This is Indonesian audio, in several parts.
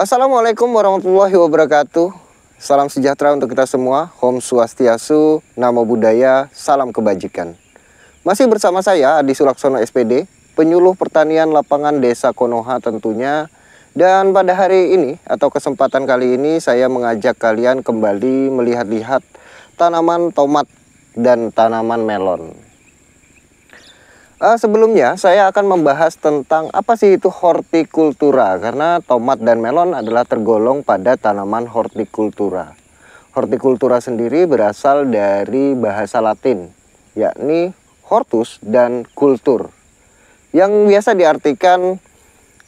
Assalamualaikum warahmatullahi wabarakatuh. Salam sejahtera untuk kita semua. Om Swastiastu, Namo Buddhaya, salam kebajikan. Masih bersama saya Adi Sulaksono SPD, penyuluh pertanian lapangan Desa Konoha tentunya. Dan pada hari ini atau kesempatan kali ini saya mengajak kalian kembali melihat-lihat tanaman tomat dan tanaman melon. Sebelumnya saya akan membahas tentang apa sih itu hortikultura, karena tomat dan melon adalah tergolong pada tanaman hortikultura. Hortikultura sendiri berasal dari bahasa Latin, yakni hortus dan kultur, yang biasa diartikan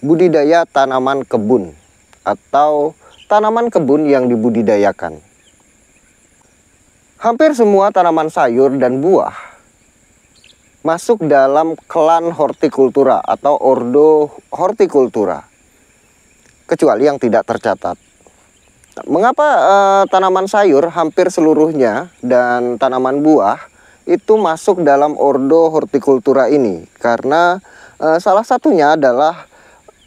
budidaya tanaman kebun atau tanaman kebun yang dibudidayakan. Hampir semua tanaman sayur dan buah masuk dalam klan hortikultura atau ordo hortikultura, kecuali yang tidak tercatat. Mengapa tanaman sayur hampir seluruhnya dan tanaman buah itu masuk dalam ordo hortikultura ini? Karena salah satunya adalah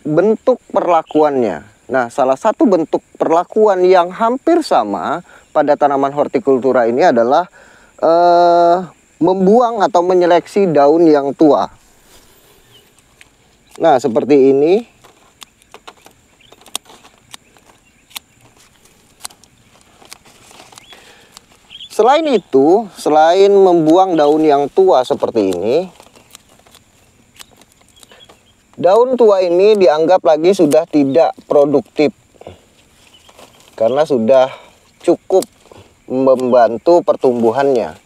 bentuk perlakuannya. Nah, salah satu bentuk perlakuan yang hampir sama pada tanaman hortikultura ini adalah membuang atau menyeleksi daun yang tua. Nah, seperti ini. Selain itu, selain membuang daun yang tua seperti ini, daun tua ini dianggap lagi sudah tidak produktif karena sudah cukup membantu pertumbuhannya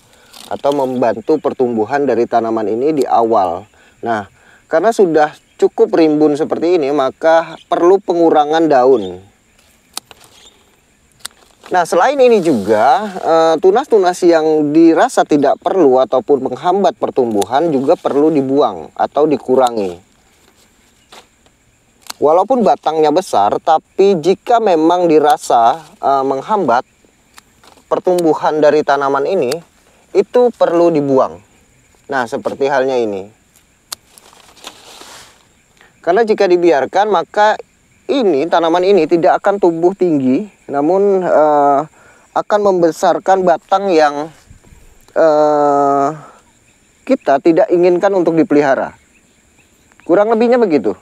atau membantu pertumbuhan dari tanaman ini di awal. Nah, karena sudah cukup rimbun seperti ini, maka perlu pengurangan daun. Nah, selain ini juga tunas-tunas yang dirasa tidak perlu ataupun menghambat pertumbuhan juga perlu dibuang atau dikurangi. Walaupun batangnya besar, tapi jika memang dirasa menghambat pertumbuhan dari tanaman ini, itu perlu dibuang. Nah, seperti halnya ini. Karena jika dibiarkan, maka ini tanaman ini tidak akan tumbuh tinggi, namun akan membesarkan batang yang kita tidak inginkan untuk dipelihara. Kurang lebihnya begitu.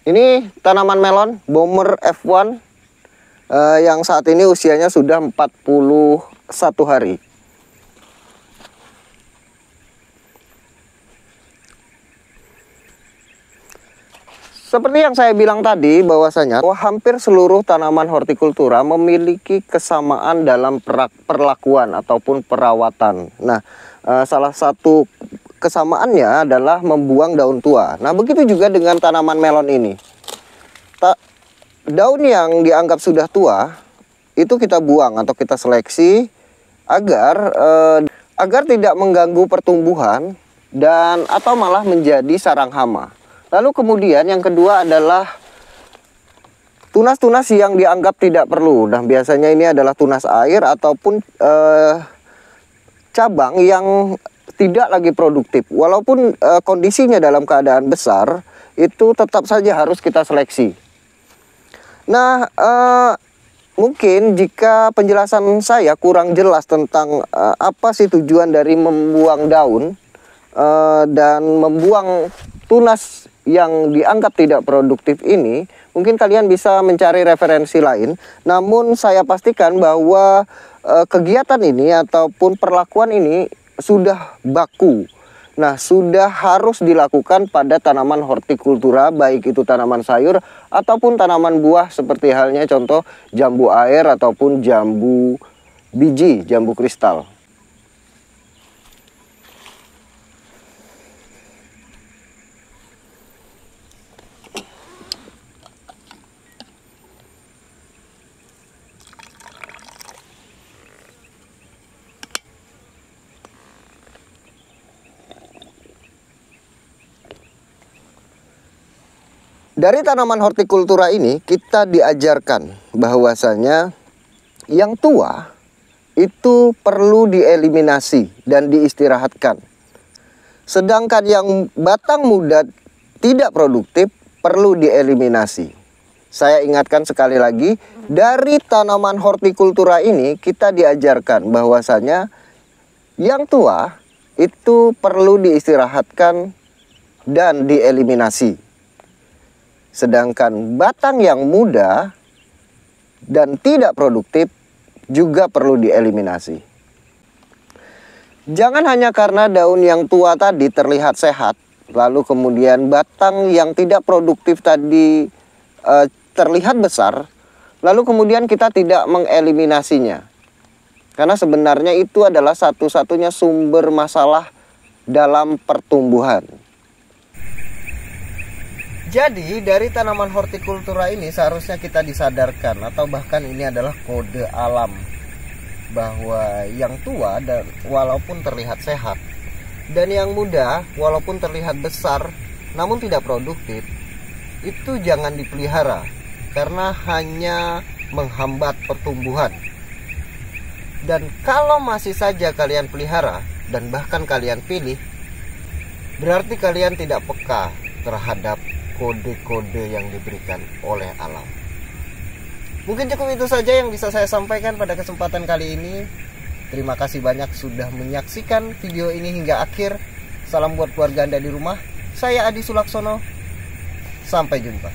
Ini tanaman melon Bommer F1 yang saat ini usianya sudah 41 hari. Seperti yang saya bilang tadi, bahwasanya hampir seluruh tanaman hortikultura memiliki kesamaan dalam perlakuan ataupun perawatan. Nah, salah satu kesamaannya adalah membuang daun tua. Nah, begitu juga dengan tanaman melon ini. Daun yang dianggap sudah tua itu kita buang atau kita seleksi agar tidak mengganggu pertumbuhan dan atau malah menjadi sarang hama. Lalu kemudian yang kedua adalah tunas-tunas yang dianggap tidak perlu. Nah, biasanya ini adalah tunas air ataupun cabang yang tidak lagi produktif. Walaupun kondisinya dalam keadaan besar, itu tetap saja harus kita seleksi. Nah, mungkin jika penjelasan saya kurang jelas tentang apa sih tujuan dari membuang daun dan membuang tunas yang dianggap tidak produktif ini, mungkin kalian bisa mencari referensi lain. Namun saya pastikan bahwa kegiatan ini ataupun perlakuan ini sudah baku. Nah, sudah harus dilakukan pada tanaman hortikultura, baik itu tanaman sayur ataupun tanaman buah, seperti halnya contoh jambu air ataupun jambu biji, jambu kristal. Dari tanaman hortikultura ini kita diajarkan bahwasanya yang tua itu perlu dieliminasi dan diistirahatkan. Sedangkan yang batang muda tidak produktif perlu dieliminasi. Saya ingatkan sekali lagi, dari tanaman hortikultura ini kita diajarkan bahwasanya yang tua itu perlu diistirahatkan dan dieliminasi. Sedangkan batang yang muda dan tidak produktif juga perlu dieliminasi. Jangan hanya karena daun yang tua tadi terlihat sehat, lalu kemudian batang yang tidak produktif tadi terlihat besar, lalu kemudian kita tidak mengeliminasinya. Karena sebenarnya itu adalah satu-satunya sumber masalah dalam pertumbuhan. Jadi dari tanaman hortikultura ini seharusnya kita disadarkan, atau bahkan ini adalah kode alam, bahwa yang tua dan walaupun terlihat sehat, dan yang muda walaupun terlihat besar namun tidak produktif, itu jangan dipelihara karena hanya menghambat pertumbuhan. Dan kalau masih saja kalian pelihara dan bahkan kalian pilih, berarti kalian tidak peka terhadap kode-kode yang diberikan oleh alam. Mungkin cukup itu saja yang bisa saya sampaikan pada kesempatan kali ini. Terima kasih banyak sudah menyaksikan video ini hingga akhir. Salam buat keluarga Anda di rumah. Saya Adi Sulaksono. Sampai jumpa.